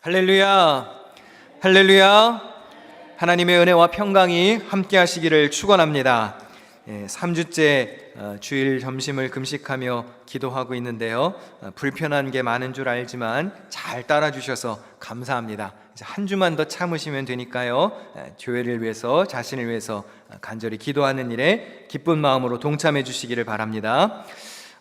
할렐루야, 할렐루야. 하나님의 은혜와 평강이 함께 하시기를 축원합니다. 3주째 주일 점심을 금식하며 기도하고 있는데요, 불편한 게 많은 줄 알지만 잘 따라주셔서 감사합니다. 이제 한 주만 더 참으시면 되니까요, 교회를 위해서, 자신을 위해서 간절히 기도하는 일에 기쁜 마음으로 동참해 주시기를 바랍니다.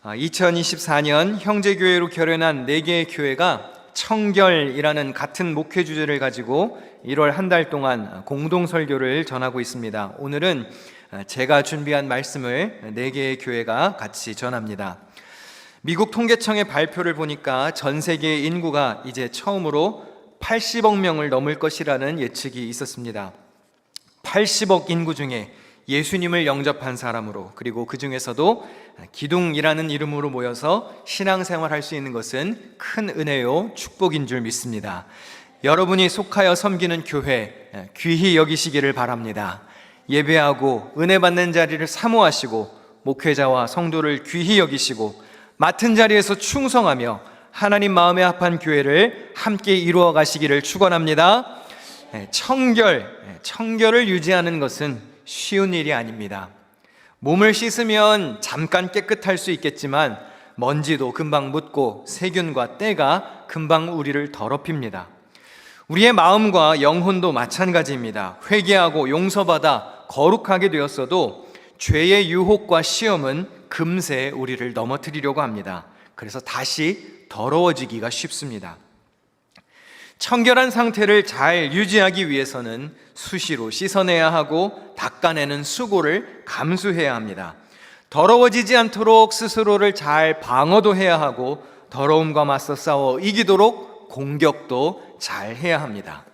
2024년 형제교회로 결연한 4개의 교회가 청결이라는 같은 목회 주제를 가지고 1월 한 달 동안 공동 설교를 전하고 있습니다. 오늘은 제가 준비한 말씀을 4개의 교회가 같이 전합니다. 미국 통계청의 발표를 보니까 전 세계의 인구가 이제 처음으로 80억 명을 넘을 것이라는 예측이 있었습니다. 80억 인구 중에 예수님을 영접한 사람으로, 그리고 그 중에서도 기둥이라는 이름으로 모여서 신앙생활 할 수 있는 것은 큰 은혜요, 축복인 줄 믿습니다. 여러분이 속하여 섬기는 교회 귀히 여기시기를 바랍니다. 예배하고 은혜 받는 자리를 사모하시고 목회자와 성도를 귀히 여기시고 맡은 자리에서 충성하며 하나님 마음에 합한 교회를 함께 이루어 가시기를 축원합니다. 청결을 유지하는 것은 쉬운 일이 아닙니다. 몸을 씻으면 잠깐 깨끗할 수 있겠지만 먼지도 금방 묻고 세균과 때가 금방 우리를 더럽힙니다. 우리의 마음과 영혼도 마찬가지입니다. 회개하고 용서받아 거룩하게 되었어도 죄의 유혹과 시험은 금세 우리를 넘어뜨리려고 합니다. 그래서 다시 더러워지기가 쉽습니다. 청결한 상태를 잘 유지하기 위해서는 수시로 씻어내야 하고 닦아내는 수고를 감수해야 합니다. 더러워지지 않도록 스스로를 잘 방어도 해야 하고 더러움과 맞서 싸워 이기도록 공격도 잘 해야 합니다.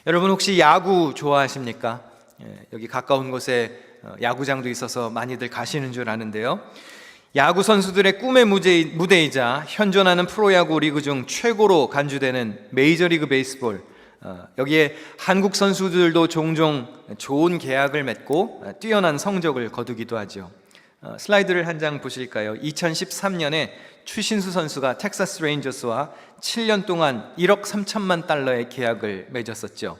여러분 혹시 야구 좋아하십니까? 여기 가까운 곳에 야구장도 있어서 많이들 가시는 줄 아는데요, 야구 선수들의 꿈의 무대이자 현존하는 프로야구 리그 중 최고로 간주되는 메이저리그 베이스볼, 여기에 한국 선수들도 종종 좋은 계약을 맺고 뛰어난 성적을 거두기도 하죠. 슬라이드를 한 장 보실까요? 2013년에 추신수 선수가 텍사스 레인저스와 7년 동안 1억 3천만 달러의 계약을 맺었었죠.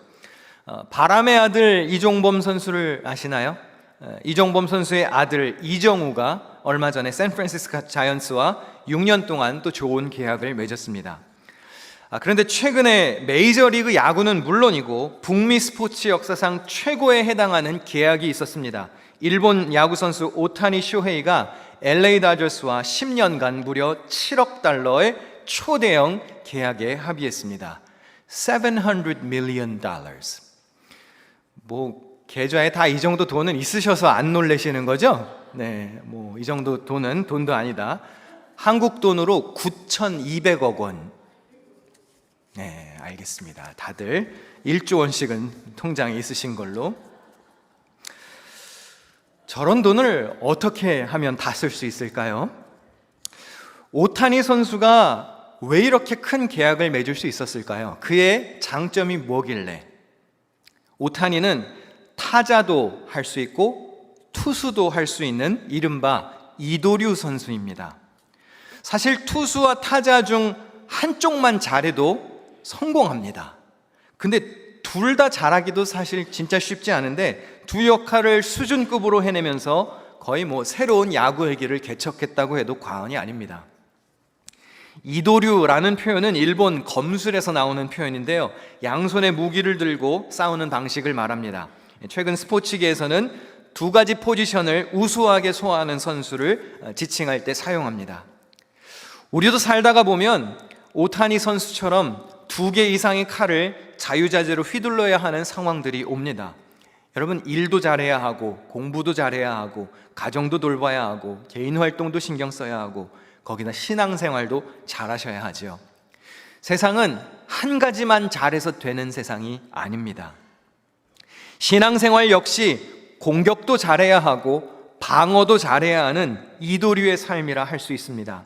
바람의 아들 이종범 선수를 아시나요? 이종범 선수의 아들 이정우가 얼마 전에 샌프란시스코 자이언츠와 6년 동안 또 좋은 계약을 맺었습니다. 그런데 최근에 메이저리그 야구는 물론이고 북미 스포츠 역사상 최고에 해당하는 계약이 있었습니다. 일본 야구 선수 오타니 쇼헤이가 LA 다저스와 10년간 무려 7억 달러의 초대형 계약에 합의했습니다. $700 million. 계좌에 다 이 정도 돈은 있으셔서 안 놀라시는 거죠? 네, 이 정도 돈은 돈도 아니다. 한국 돈으로 9,200억 원. 네, 알겠습니다. 다들 1조 원씩은 통장에 있으신 걸로. 저런 돈을 어떻게 하면 다 쓸 수 있을까요? 오타니 선수가 왜 이렇게 큰 계약을 맺을 수 있었을까요? 그의 장점이 뭐길래? 오타니는 타자도 할 수 있고 투수도 할 수 있는 이른바 이도류 선수입니다. 사실 투수와 타자 중 한쪽만 잘해도 성공합니다. 근데 둘 다 잘하기도 사실 진짜 쉽지 않은데 두 역할을 수준급으로 해내면서 거의 새로운 야구 회기를 개척했다고 해도 과언이 아닙니다. 이도류라는 표현은 일본 검술에서 나오는 표현인데요, 양손에 무기를 들고 싸우는 방식을 말합니다. 최근 스포츠계에서는 두 가지 포지션을 우수하게 소화하는 선수를 지칭할 때 사용합니다. 우리도 살다가 보면 오타니 선수처럼 2개 이상의 칼을 자유자재로 휘둘러야 하는 상황들이 옵니다. 여러분, 일도 잘해야 하고 공부도 잘해야 하고 가정도 돌봐야 하고 개인 활동도 신경 써야 하고 거기다 신앙생활도 잘하셔야 하죠. 세상은 한 가지만 잘해서 되는 세상이 아닙니다. 신앙생활 역시 공격도 잘해야 하고 방어도 잘해야 하는 이도류의 삶이라 할 수 있습니다.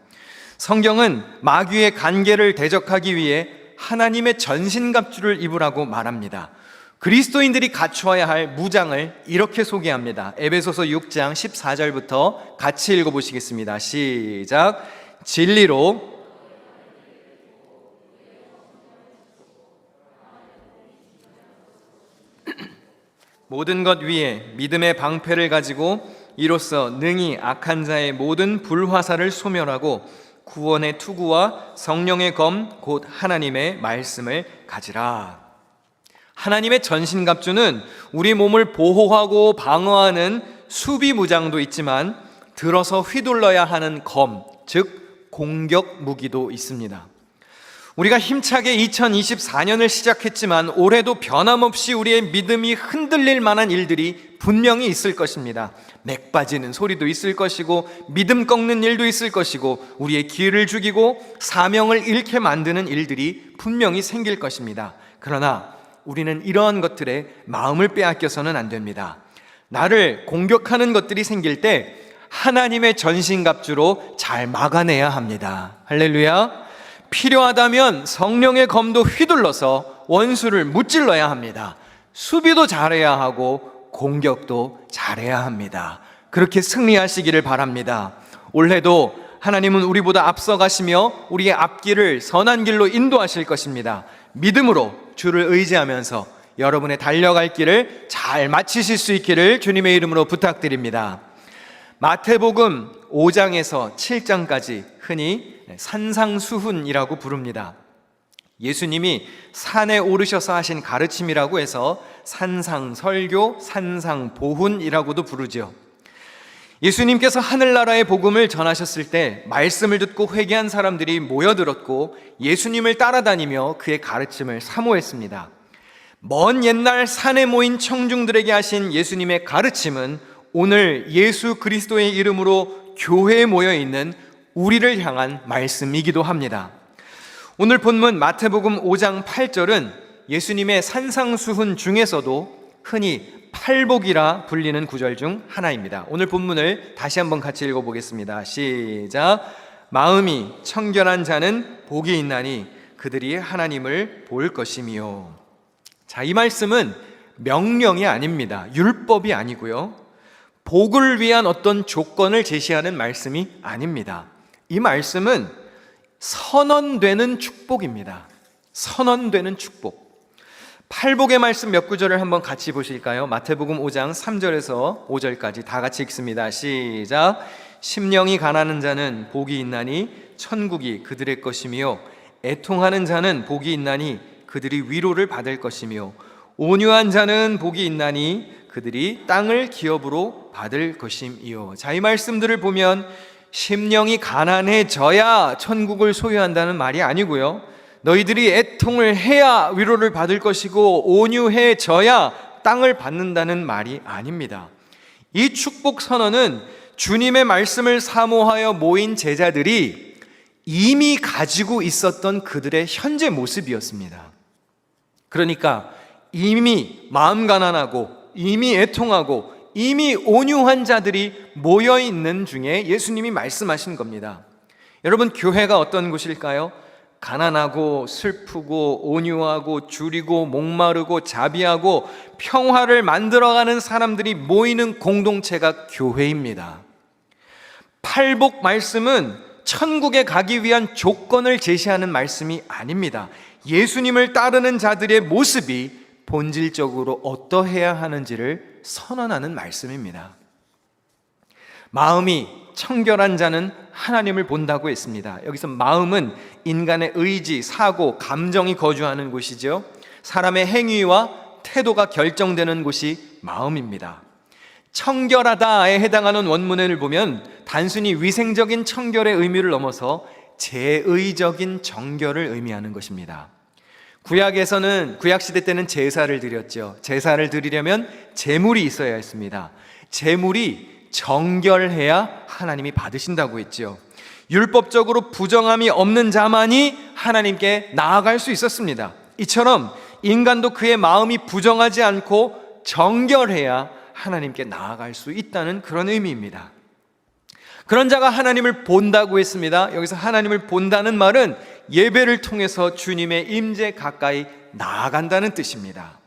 성경은 마귀의 간계를 대적하기 위해 하나님의 전신갑주를 입으라고 말합니다. 그리스도인들이 갖추어야 할 무장을 이렇게 소개합니다. 에베소서 6장 14절부터 같이 읽어보시겠습니다. 시작. 진리로 모든 것 위에 믿음의 방패를 가지고 이로써 능히 악한 자의 모든 불화살을 소멸하고 구원의 투구와 성령의 검 곧 하나님의 말씀을 가지라. 하나님의 전신갑주는 우리 몸을 보호하고 방어하는 수비 무장도 있지만 들어서 휘둘러야 하는 검, 즉 공격 무기도 있습니다. 우리가 힘차게 2024년을 시작했지만 올해도 변함없이 우리의 믿음이 흔들릴 만한 일들이 분명히 있을 것입니다. 맥 빠지는 소리도 있을 것이고 믿음 꺾는 일도 있을 것이고 우리의 기회를 죽이고 사명을 잃게 만드는 일들이 분명히 생길 것입니다. 그러나 우리는 이러한 것들에 마음을 빼앗겨서는 안 됩니다. 나를 공격하는 것들이 생길 때 하나님의 전신갑주로 잘 막아내야 합니다. 할렐루야. 필요하다면 성령의 검도 휘둘러서 원수를 무찔러야 합니다. 수비도 잘해야 하고 공격도 잘해야 합니다. 그렇게 승리하시기를 바랍니다. 올해도 하나님은 우리보다 앞서가시며 우리의 앞길을 선한 길로 인도하실 것입니다. 믿음으로 주를 의지하면서 여러분의 달려갈 길을 잘 마치실 수 있기를 주님의 이름으로 부탁드립니다. 마태복음 5장에서 7장까지 흔히 산상수훈이라고 부릅니다. 예수님이 산에 오르셔서 하신 가르침이라고 해서 산상설교, 산상보훈이라고도 부르죠. 예수님께서 하늘나라의 복음을 전하셨을 때 말씀을 듣고 회개한 사람들이 모여들었고 예수님을 따라다니며 그의 가르침을 사모했습니다. 먼 옛날 산에 모인 청중들에게 하신 예수님의 가르침은 오늘 예수 그리스도의 이름으로 교회에 모여있는 우리를 향한 말씀이기도 합니다. 오늘 본문 마태복음 5장 8절은 예수님의 산상수훈 중에서도 흔히 팔복이라 불리는 구절 중 하나입니다. 오늘 본문을 다시 한번 같이 읽어보겠습니다. 시작. 마음이 청결한 자는 복이 있나니 그들이 하나님을 볼 것이며. 자, 이 말씀은 명령이 아닙니다. 율법이 아니고요. 복을 위한 어떤 조건을 제시하는 말씀이 아닙니다. 이 말씀은 선언되는 축복입니다. 선언되는 축복. 팔복의 말씀 몇 구절을 한번 같이 보실까요? 마태복음 5장 3절에서 5절까지 다 같이 읽습니다. 시작. 심령이 가난한 자는 복이 있나니 천국이 그들의 것이며 애통하는 자는 복이 있나니 그들이 위로를 받을 것이며 온유한 자는 복이 있나니 그들이 땅을 기업으로 받을 것임이요. 자, 이 말씀들을 보면 심령이 가난해져야 천국을 소유한다는 말이 아니고요. 너희들이 애통을 해야 위로를 받을 것이고 온유해져야 땅을 받는다는 말이 아닙니다. 이 축복 선언은 주님의 말씀을 사모하여 모인 제자들이 이미 가지고 있었던 그들의 현재 모습이었습니다. 그러니까 이미 마음 가난하고 이미 애통하고 이미 온유한 자들이 모여있는 중에 예수님이 말씀하신 겁니다. 여러분, 교회가 어떤 곳일까요? 가난하고 슬프고 온유하고 줄이고 목마르고 자비하고 평화를 만들어가는 사람들이 모이는 공동체가 교회입니다. 팔복 말씀은 천국에 가기 위한 조건을 제시하는 말씀이 아닙니다. 예수님을 따르는 자들의 모습이 본질적으로 어떠해야 하는지를 선언하는 말씀입니다. 마음이 청결한 자는 하나님을 본다고 했습니다. 여기서 마음은 인간의 의지, 사고, 감정이 거주하는 곳이죠. 사람의 행위와 태도가 결정되는 곳이 마음입니다. 청결하다에 해당하는 원문을 보면 단순히 위생적인 청결의 의미를 넘어서 제의적인 정결을 의미하는 것입니다. 구약에서는 구약시대 때는 제사를 드렸죠. 제사를 드리려면 제물이 있어야 했습니다. 제물이 정결해야 하나님이 받으신다고 했죠. 율법적으로 부정함이 없는 자만이 하나님께 나아갈 수 있었습니다. 이처럼 인간도 그의 마음이 부정하지 않고 정결해야 하나님께 나아갈 수 있다는 그런 의미입니다. 그런 자가 하나님을 본다고 했습니다. 여기서 하나님을 본다는 말은 예배를 통해서 주님의 임재 가까이 나아간다는 뜻입니다.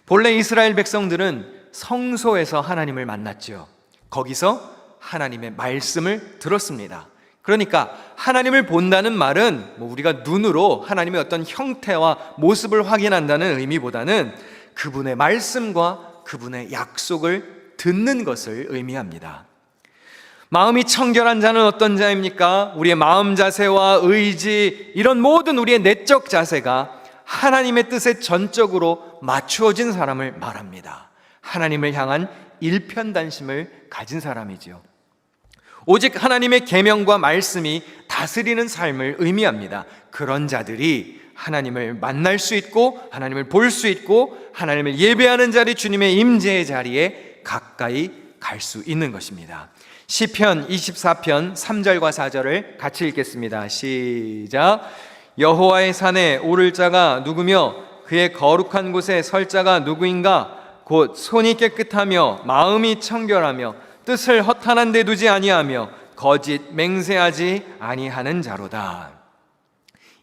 본래 이스라엘 백성들은 성소에서 하나님을 만났죠. 거기서 하나님의 말씀을 들었습니다. 그러니까 하나님을 본다는 말은 우리가 눈으로 하나님의 어떤 형태와 모습을 확인한다는 의미보다는 그분의 말씀과 그분의 약속을 듣는 것을 의미합니다. 마음이 청결한 자는 어떤 자입니까? 우리의 마음 자세와 의지, 이런 모든 우리의 내적 자세가 하나님의 뜻에 전적으로 맞추어진 사람을 말합니다. 하나님을 향한 일편단심을 가진 사람이지요. 오직 하나님의 계명과 말씀이 다스리는 삶을 의미합니다. 그런 자들이 하나님을 만날 수 있고 하나님을 볼 수 있고 하나님을 예배하는 자리, 주님의 임재의 자리에 가까이 갈 수 있는 것입니다. 시편 24편 3절과 4절을 같이 읽겠습니다. 시작. 여호와의 산에 오를 자가 누구며 그의 거룩한 곳에 설 자가 누구인가? 곧 손이 깨끗하며 마음이 청결하며 뜻을 허탄한 데 두지 아니하며 거짓 맹세하지 아니하는 자로다.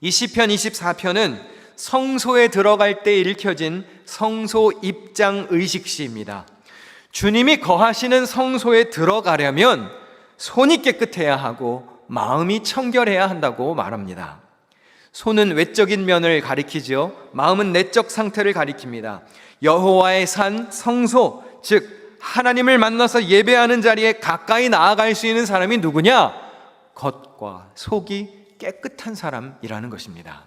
이 시편 24편은 성소에 들어갈 때 읽혀진 성소 입장 의식시입니다. 주님이 거하시는 성소에 들어가려면 손이 깨끗해야 하고 마음이 청결해야 한다고 말합니다. 손은 외적인 면을 가리키죠. 마음은 내적 상태를 가리킵니다. 여호와의 산 성소, 즉 하나님을 만나서 예배하는 자리에 가까이 나아갈 수 있는 사람이 누구냐? 겉과 속이 깨끗한 사람이라는 것입니다.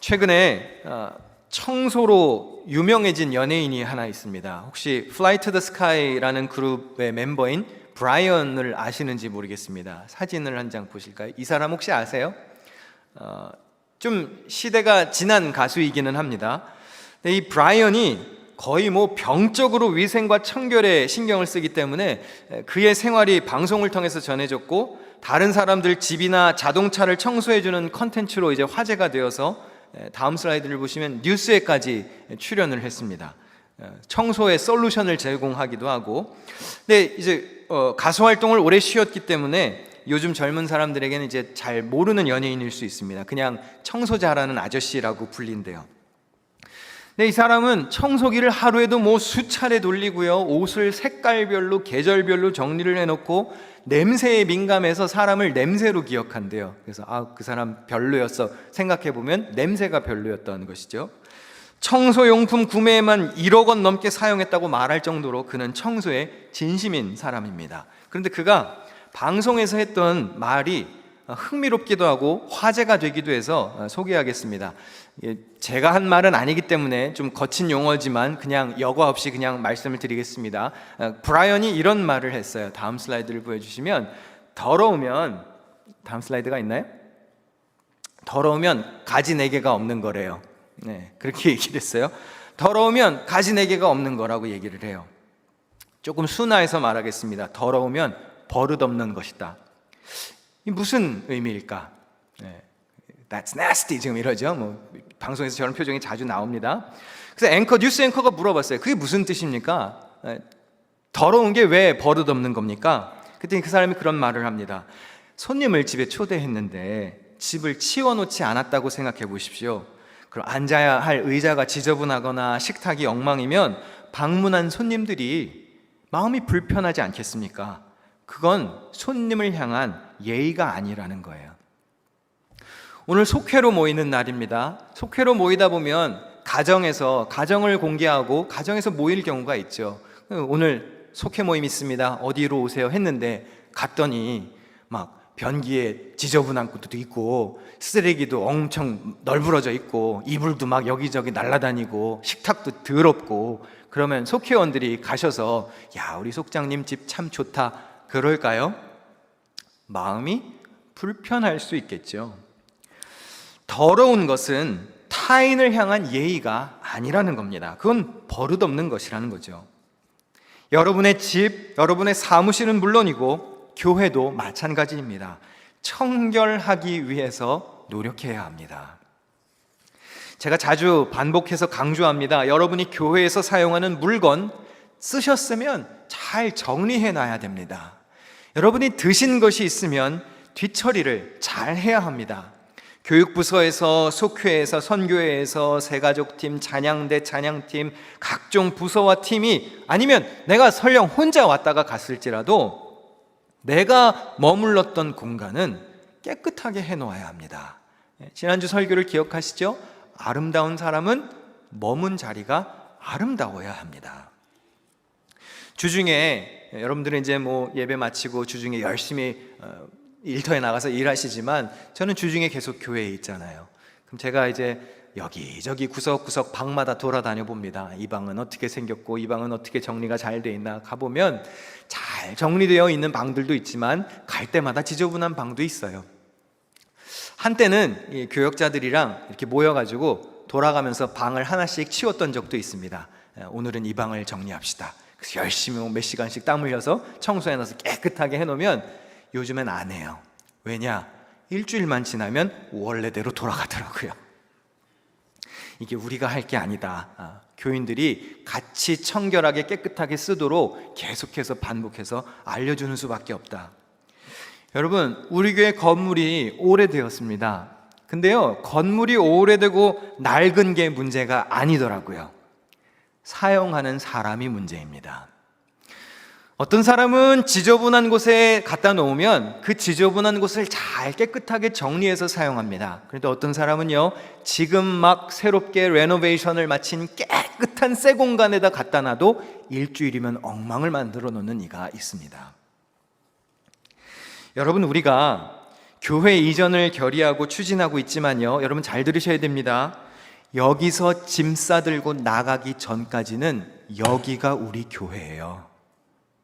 최근에 청소로 유명해진 연예인이 하나 있습니다. 혹시 Fly to the Sky라는 그룹의 멤버인 브라이언을 아시는지 모르겠습니다. 사진을 한 장 보실까요? 이 사람 혹시 아세요? 좀 시대가 지난 가수이기는 합니다. 근데 이 브라이언이 거의 병적으로 위생과 청결에 신경을 쓰기 때문에 그의 생활이 방송을 통해서 전해졌고, 다른 사람들 집이나 자동차를 청소해주는 컨텐츠로 이제 화제가 되어서 다음 슬라이드를 보시면 뉴스에까지 출연을 했습니다. 청소의 솔루션을 제공하기도 하고. 근데 이제 가수 활동을 오래 쉬었기 때문에 요즘 젊은 사람들에게는 이제 잘 모르는 연예인일 수 있습니다. 그냥 청소 잘하는 아저씨라고 불린대요. 근데 이 사람은 청소기를 하루에도 수차례 돌리고요, 옷을 색깔별로 계절별로 정리를 해놓고 냄새에 민감해서 사람을 냄새로 기억한대요. 그래서 그 사람 별로였어 생각해보면 냄새가 별로였다는 것이죠. 청소용품 구매에만 1억 원 넘게 사용했다고 말할 정도로 그는 청소에 진심인 사람입니다. 그런데 그가 방송에서 했던 말이 흥미롭기도 하고 화제가 되기도 해서 소개하겠습니다. 제가 한 말은 아니기 때문에 좀 거친 용어지만 그냥 여과 없이 그냥 말씀을 드리겠습니다. 브라이언이 이런 말을 했어요. 다음 슬라이드를 보여주시면, 더러우면, 다음 슬라이드가 있나요? 더러우면 가지 4개가 없는 거래요. 네, 그렇게 얘기를 했어요. 더러우면 가지 4개가 없는 거라고 얘기를 해요. 조금 순화해서 말하겠습니다. 더러우면 버릇 없는 것이다. 이 무슨 의미일까? 네, That's nasty 지금 이러죠. 방송에서 저런 표정이 자주 나옵니다. 그래서 뉴스 앵커가 물어봤어요. 그게 무슨 뜻입니까? 더러운 게 왜 버릇 없는 겁니까? 그랬더니 그 사람이 그런 말을 합니다. 손님을 집에 초대했는데 집을 치워놓지 않았다고 생각해 보십시오. 그럼 앉아야 할 의자가 지저분하거나 식탁이 엉망이면 방문한 손님들이 마음이 불편하지 않겠습니까? 그건 손님을 향한 예의가 아니라는 거예요. 오늘 속회로 모이는 날입니다. 속회로 모이다 보면 가정을 공개하고 가정에서 모일 경우가 있죠. 오늘 속회 모임 있습니다. 어디로 오세요? 했는데 갔더니 변기에 지저분한 것도 있고 쓰레기도 엄청 널브러져 있고 이불도 여기저기 날아다니고 식탁도 더럽고, 그러면 속회원들이 가셔서 야, 우리 속장님 집 참 좋다 그럴까요? 마음이 불편할 수 있겠죠. 더러운 것은 타인을 향한 예의가 아니라는 겁니다. 그건 버릇없는 것이라는 거죠. 여러분의 집, 여러분의 사무실은 물론이고 교회도 마찬가지입니다. 청결하기 위해서 노력해야 합니다. 제가 자주 반복해서 강조합니다. 여러분이 교회에서 사용하는 물건 쓰셨으면 잘 정리해 놔야 됩니다. 여러분이 드신 것이 있으면 뒤처리를 잘 해야 합니다. 교육부서에서, 속회에서, 선교회에서, 새가족팀, 찬양대, 찬양팀, 각종 부서와 팀이, 아니면 내가 설령 혼자 왔다가 갔을지라도 내가 머물렀던 공간은 깨끗하게 해놓아야 합니다. 지난주 설교를 기억하시죠? 아름다운 사람은 머문 자리가 아름다워야 합니다. 주중에 여러분들은 이제 예배 마치고 주중에 열심히 일터에 나가서 일하시지만 저는 주중에 계속 교회에 있잖아요. 그럼 제가 이제 여기저기 구석구석 방마다 돌아다녀 봅니다. 이 방은 어떻게 생겼고 이 방은 어떻게 정리가 잘 돼 있나 가보면 잘 정리되어 있는 방들도 있지만 갈 때마다 지저분한 방도 있어요. 한때는 이 교역자들이랑 이렇게 모여가지고 돌아가면서 방을 하나씩 치웠던 적도 있습니다. 오늘은 이 방을 정리합시다. 그래서 열심히 몇 시간씩 땀 흘려서 청소해놔서 깨끗하게 해놓으면 요즘엔 안 해요. 왜냐? 일주일만 지나면 원래대로 돌아가더라고요. 이게 우리가 할 게 아니다. 교인들이 같이 청결하게 깨끗하게 쓰도록 계속해서 반복해서 알려주는 수밖에 없다. 여러분, 우리 교회 건물이 오래되었습니다. 근데요, 건물이 오래되고 낡은 게 문제가 아니더라고요. 사용하는 사람이 문제입니다. 어떤 사람은 지저분한 곳에 갖다 놓으면 그 지저분한 곳을 잘 깨끗하게 정리해서 사용합니다. 그런데 어떤 사람은요, 지금 막 새롭게 레노베이션을 마친 깨끗한 새 공간에다 갖다 놔도 일주일이면 엉망을 만들어 놓는 이가 있습니다. 여러분, 우리가 교회 이전을 결의하고 추진하고 있지만요, 여러분 잘 들으셔야 됩니다. 여기서 짐 싸들고 나가기 전까지는 여기가 우리 교회예요.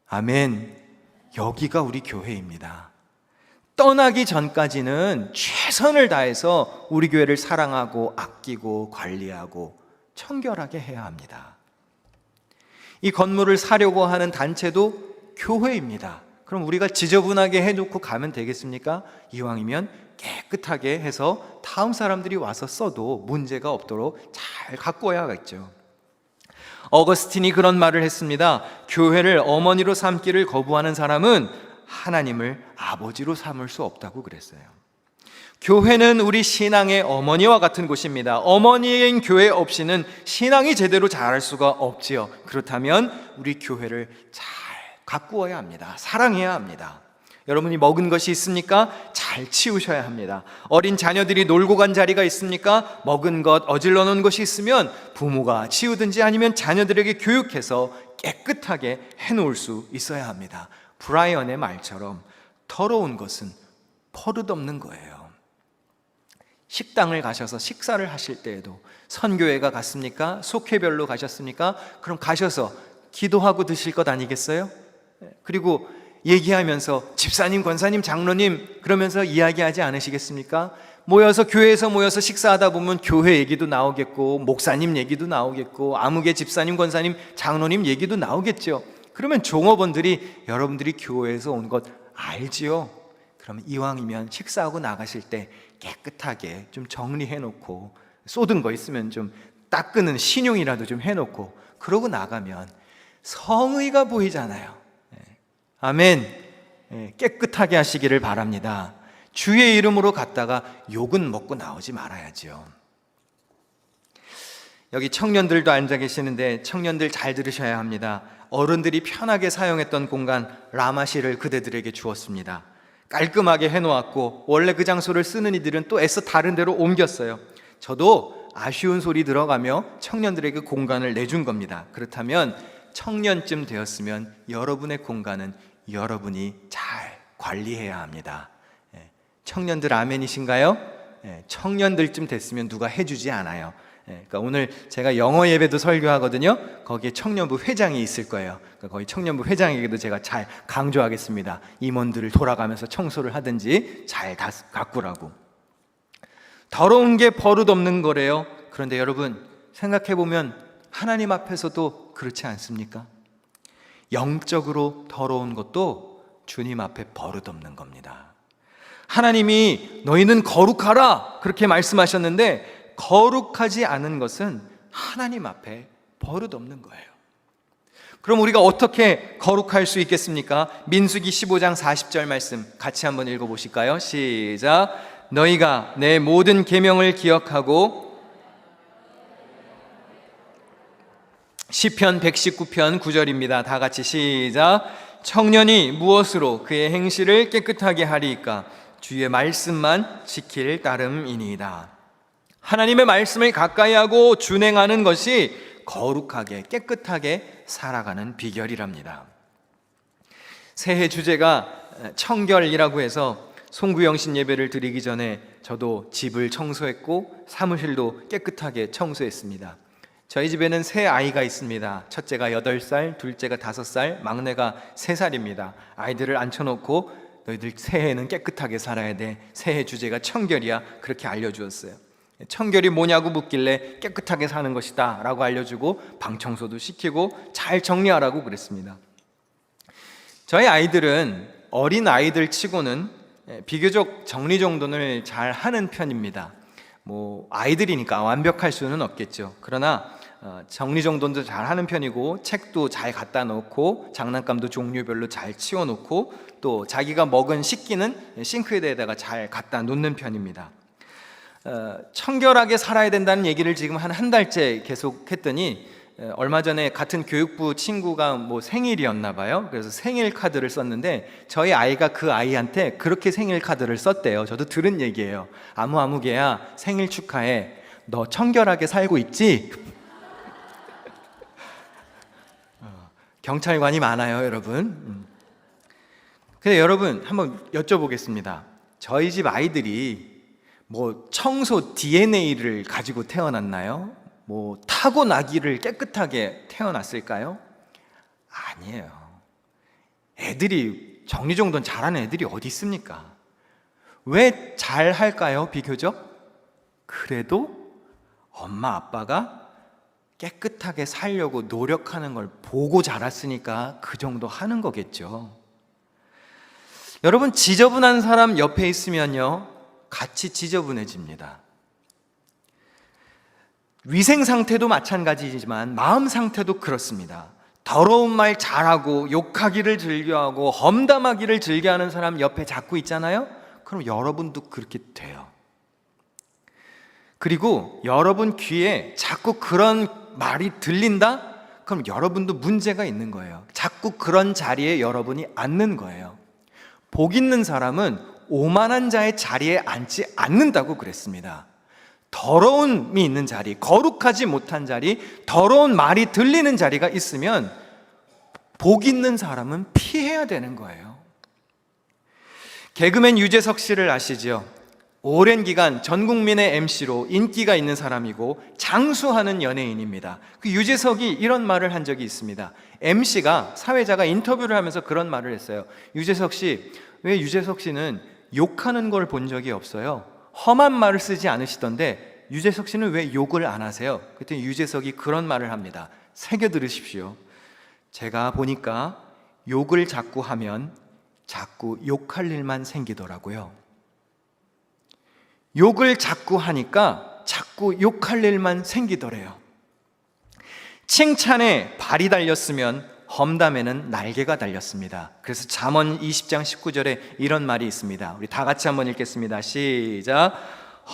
아멘. 여기가 우리 교회입니다. 떠나기 전까지는 최선을 다해서 우리 교회를 사랑하고 아끼고 관리하고 청결하게 해야 합니다. 이 건물을 사려고 하는 단체도 교회입니다. 그럼 우리가 지저분하게 해놓고 가면 되겠습니까? 이왕이면 깨끗하게 해서 다음 사람들이 와서 써도 문제가 없도록 잘 가꾸어야겠죠. 어거스틴이 그런 말을 했습니다. 교회를 어머니로 삼기를 거부하는 사람은 하나님을 아버지로 삼을 수 없다고 그랬어요. 교회는 우리 신앙의 어머니와 같은 곳입니다. 어머니인 교회 없이는 신앙이 제대로 자랄 수가 없지요. 그렇다면 우리 교회를 잘 가꾸어야 합니다. 사랑해야 합니다. 여러분이 먹은 것이 있습니까? 잘 치우셔야 합니다. 어린 자녀들이 놀고 간 자리가 있습니까? 먹은 것, 어질러 놓은 것이 있으면 부모가 치우든지 아니면 자녀들에게 교육해서 깨끗하게 해놓을 수 있어야 합니다. 브라이언의 말처럼 더러운 것은 버릇없는 거예요. 식당을 가셔서 식사를 하실 때에도 선교회가 갔습니까? 속회별로 가셨습니까? 그럼 가셔서 기도하고 드실 것 아니겠어요? 그리고 얘기하면서 집사님, 권사님, 장로님 그러면서 이야기하지 않으시겠습니까? 교회에서 모여서 식사하다 보면 교회 얘기도 나오겠고 목사님 얘기도 나오겠고 아무개 집사님, 권사님, 장로님 얘기도 나오겠죠. 그러면 종업원들이 여러분들이 교회에서 온 것 알지요? 그러면 이왕이면 식사하고 나가실 때 깨끗하게 좀 정리해 놓고 쏟은 거 있으면 좀 닦는 신용이라도 좀 해놓고 그러고 나가면 성의가 보이잖아요. 아멘. 깨끗하게 하시기를 바랍니다. 주의 이름으로 갔다가 욕은 먹고 나오지 말아야죠. 여기 청년들도 앉아 계시는데 청년들 잘 들으셔야 합니다. 어른들이 편하게 사용했던 공간 라마시를 그대들에게 주었습니다. 깔끔하게 해놓았고 원래 그 장소를 쓰는 이들은 또 애써 다른 데로 옮겼어요. 저도 아쉬운 소리 들어가며 청년들에게 공간을 내준 겁니다. 그렇다면 청년쯤 되었으면 여러분의 공간은 여러분이 잘 관리해야 합니다. 청년들 아멘이신가요? 청년들쯤 됐으면 누가 해주지 않아요. 그러니까 오늘 제가 영어 예배도 설교하거든요. 거기에 청년부 회장이 있을 거예요. 그러니까 거기 청년부 회장에게도 제가 잘 강조하겠습니다. 임원들을 돌아가면서 청소를 하든지 잘 가꾸라고. 더러운 게 버릇없는 거래요. 그런데 여러분 생각해보면 하나님 앞에서도 그렇지 않습니까? 영적으로 더러운 것도 주님 앞에 버릇없는 겁니다. 하나님이 너희는 거룩하라 그렇게 말씀하셨는데 거룩하지 않은 것은 하나님 앞에 버릇없는 거예요. 그럼 우리가 어떻게 거룩할 수 있겠습니까? 민수기 15장 40절 말씀 같이 한번 읽어보실까요? 시작. 너희가 내 모든 계명을 기억하고 시편 119편 9절입니다. 다 같이 시작. 청년이 무엇으로 그의 행실을 깨끗하게 하리이까? 주의 말씀만 지킬 따름이니이다. 하나님의 말씀을 가까이 하고 준행하는 것이 거룩하게 깨끗하게 살아가는 비결이랍니다. 새해 주제가 청결이라고 해서 송구영신 예배를 드리기 전에 저도 집을 청소했고 사무실도 깨끗하게 청소했습니다. 저희 집에는 세 아이가 있습니다. 첫째가 8살, 둘째가 5살, 막내가 3살입니다. 아이들을 앉혀놓고 너희들 새해에는 깨끗하게 살아야 돼. 새해 주제가 청결이야. 그렇게 알려주었어요. 청결이 뭐냐고 묻길래 깨끗하게 사는 것이다 라고 알려주고 방 청소도 시키고 잘 정리하라고 그랬습니다. 저희 아이들은 어린 아이들 치고는 비교적 정리정돈을 잘 하는 편입니다. 아이들이니까 완벽할 수는 없겠죠. 그러나 정리정돈도 잘 하는 편이고 책도 잘 갖다 놓고 장난감도 종류별로 잘 치워놓고 또 자기가 먹은 식기는 싱크대에다가 잘 갖다 놓는 편입니다. 청결하게 살아야 된다는 얘기를 지금 한 달째 계속 했더니 얼마 전에 같은 교육부 친구가 생일이었나 봐요. 그래서 생일 카드를 썼는데 저희 아이가 그 아이한테 그렇게 생일 카드를 썼대요. 저도 들은 얘기예요. 아무개야 생일 축하해. 너 청결하게 살고 있지? 경찰관이 많아요, 여러분. 근데 여러분 한번 여쭤보겠습니다. 저희 집 아이들이 청소 DNA를 가지고 태어났나요? 타고나기를 깨끗하게 태어났을까요? 아니에요. 애들이 정리정돈 잘하는 애들이 어디 있습니까? 왜 잘할까요, 비교적? 그래도 엄마 아빠가 깨끗하게 살려고 노력하는 걸 보고 자랐으니까 그 정도 하는 거겠죠. 여러분, 지저분한 사람 옆에 있으면요 같이 지저분해집니다. 위생 상태도 마찬가지지만 마음 상태도 그렇습니다. 더러운 말 잘하고 욕하기를 즐겨하고 험담하기를 즐겨하는 사람 옆에 자꾸 있잖아요. 그럼 여러분도 그렇게 돼요. 그리고 여러분 귀에 자꾸 그런 말이 들린다? 그럼 여러분도 문제가 있는 거예요. 자꾸 그런 자리에 여러분이 앉는 거예요. 복 있는 사람은 오만한 자의 자리에 앉지 않는다고 그랬습니다. 더러움이 있는 자리, 거룩하지 못한 자리, 더러운 말이 들리는 자리가 있으면 복 있는 사람은 피해야 되는 거예요. 개그맨 유재석 씨를 아시죠? 오랜 기간 전 국민의 MC로 인기가 있는 사람이고 장수하는 연예인입니다. 그 유재석이 이런 말을 한 적이 있습니다. MC가, 사회자가 인터뷰를 하면서 그런 말을 했어요. 유재석 씨, 왜 유재석 씨는 욕하는 걸 본 적이 없어요? 험한 말을 쓰지 않으시던데 유재석 씨는 왜 욕을 안 하세요? 그랬더니 유재석이 그런 말을 합니다. 새겨 들으십시오. 제가 보니까 욕을 자꾸 하면 자꾸 욕할 일만 생기더라고요. 욕을 자꾸 하니까 자꾸 욕할 일만 생기더래요. 칭찬에 발이 달렸으면 험담에는 날개가 달렸습니다. 그래서 잠언 20장 19절에 이런 말이 있습니다. 우리 다 같이 한번 읽겠습니다. 시작.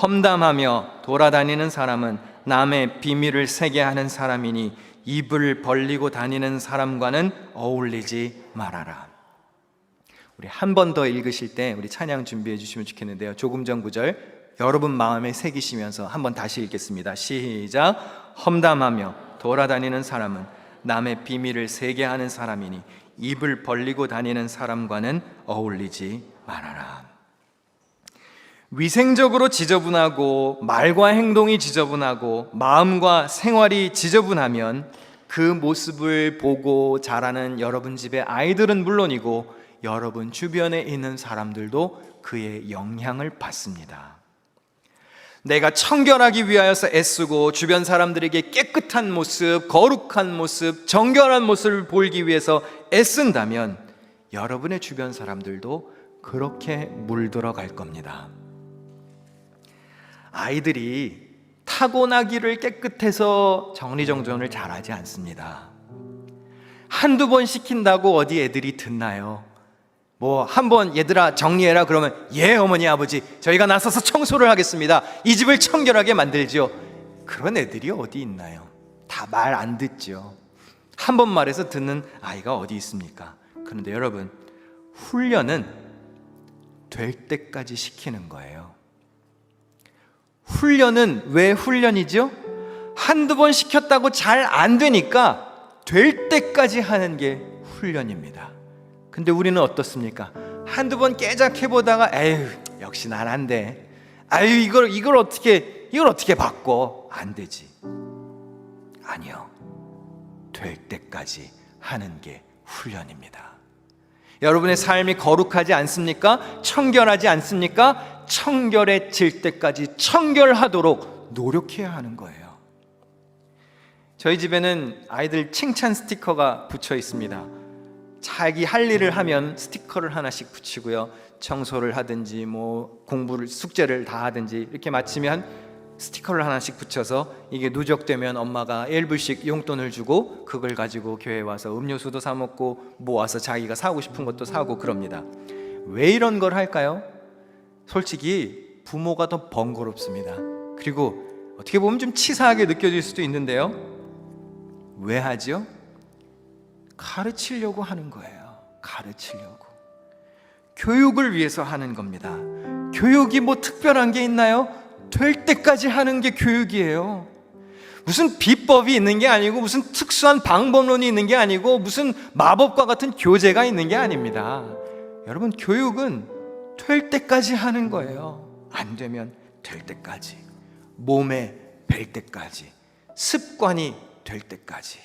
험담하며 돌아다니는 사람은 남의 비밀을 새게 하는 사람이니 입을 벌리고 다니는 사람과는 어울리지 말아라. 우리 한 번 더 읽으실 때 우리 찬양 준비해 주시면 좋겠는데요. 조금 전 구절 여러분 마음에 새기시면서 한번 다시 읽겠습니다. 시작. 험담하며 돌아다니는 사람은 남의 비밀을 새게 하는 사람이니 입을 벌리고 다니는 사람과는 어울리지 말아라. 위생적으로 지저분하고 말과 행동이 지저분하고 마음과 생활이 지저분하면 그 모습을 보고 자라는 여러분 집의 아이들은 물론이고 여러분 주변에 있는 사람들도 그의 영향을 받습니다. 내가 청결하기 위하여서 애쓰고 주변 사람들에게 깨끗한 모습, 거룩한 모습, 정결한 모습을 보이기 위해서 애쓴다면 여러분의 주변 사람들도 그렇게 물들어 갈 겁니다. 아이들이 타고나기를 깨끗해서 정리정돈을 잘하지 않습니다. 한두 번 시킨다고 어디 애들이 듣나요? 한번 얘들아 정리해라 그러면 예 어머니 아버지 저희가 나서서 청소를 하겠습니다. 이 집을 청결하게 만들죠. 그런 애들이 어디 있나요? 다 말 안 듣죠. 한 번 말해서 듣는 아이가 어디 있습니까? 그런데 여러분, 훈련은 될 때까지 시키는 거예요. 훈련은 왜 훈련이죠? 한두 번 시켰다고 잘 안 되니까 될 때까지 하는 게 훈련입니다. 근데 우리는 어떻습니까? 한두 번 깨작 해보다가 에휴 역시 난 안 돼. 아유 이걸 어떻게 바꿔? 안 되지. 아니요. 될 때까지 하는 게 훈련입니다. 여러분의 삶이 거룩하지 않습니까? 청결하지 않습니까? 청결해질 때까지 청결하도록 노력해야 하는 거예요. 저희 집에는 아이들 칭찬 스티커가 붙여 있습니다. 자기 할 일을 하면 스티커를 하나씩 붙이고요. 청소를 하든지 뭐 공부를 숙제를 다 하든지 이렇게 마치면 스티커를 하나씩 붙여서 이게 누적되면 엄마가 1불씩 용돈을 주고 그걸 가지고 교회에 와서 음료수도 사 먹고 모아서 자기가 사고 싶은 것도 사고 그럽니다. 왜 이런 걸 할까요? 솔직히 부모가 더 번거롭습니다. 그리고 어떻게 보면 좀 치사하게 느껴질 수도 있는데요. 왜 하죠? 가르치려고 하는 거예요. 가르치려고. 교육을 위해서 하는 겁니다. 교육이 뭐 특별한 게 있나요? 될 때까지 하는 게 교육이에요. 무슨 비법이 있는 게 아니고 무슨 특수한 방법론이 있는 게 아니고 무슨 마법과 같은 교재가 있는 게 아닙니다. 여러분, 교육은 될 때까지 하는 거예요. 안 되면 될 때까지, 몸에 뵐 때까지, 습관이 될 때까지.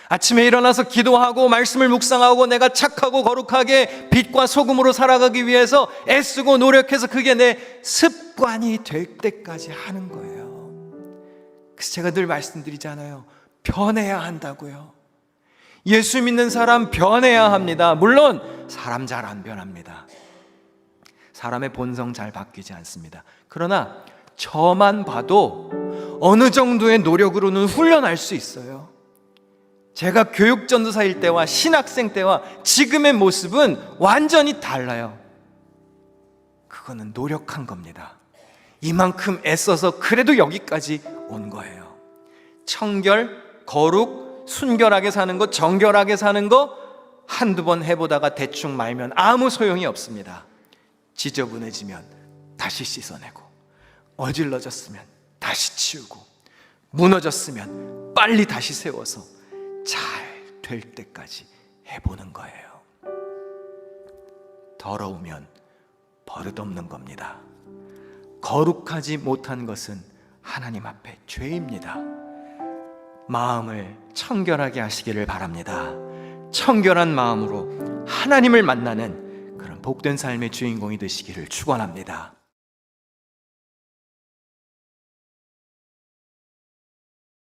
아침에 일어나서 기도하고 말씀을 묵상하고 내가 착하고 거룩하게 빛과 소금으로 살아가기 위해서 애쓰고 노력해서 그게 내 습관이 될 때까지 하는 거예요. 그래서 제가 늘 말씀드리잖아요. 변해야 한다고요. 예수 믿는 사람 변해야 합니다. 물론 사람 잘 안 변합니다. 사람의 본성 잘 바뀌지 않습니다. 그러나 저만 봐도 어느 정도의 노력으로는 훈련할 수 있어요. 제가 교육전도사일 때와 신학생 때와 지금의 모습은 완전히 달라요. 그거는 노력한 겁니다. 이만큼 애써서 그래도 여기까지 온 거예요. 청결, 거룩, 순결하게 사는 거, 정결하게 사는 거 한두 번 해보다가 대충 말면 아무 소용이 없습니다. 지저분해지면 다시 씻어내고, 어질러졌으면 다시 치우고, 무너졌으면 빨리 다시 세워서 잘 될 때까지 해보는 거예요. 더러우면 버릇없는 겁니다. 거룩하지 못한 것은 하나님 앞에 죄입니다. 마음을 청결하게 하시기를 바랍니다. 청결한 마음으로 하나님을 만나는 그런 복된 삶의 주인공이 되시기를 축원합니다.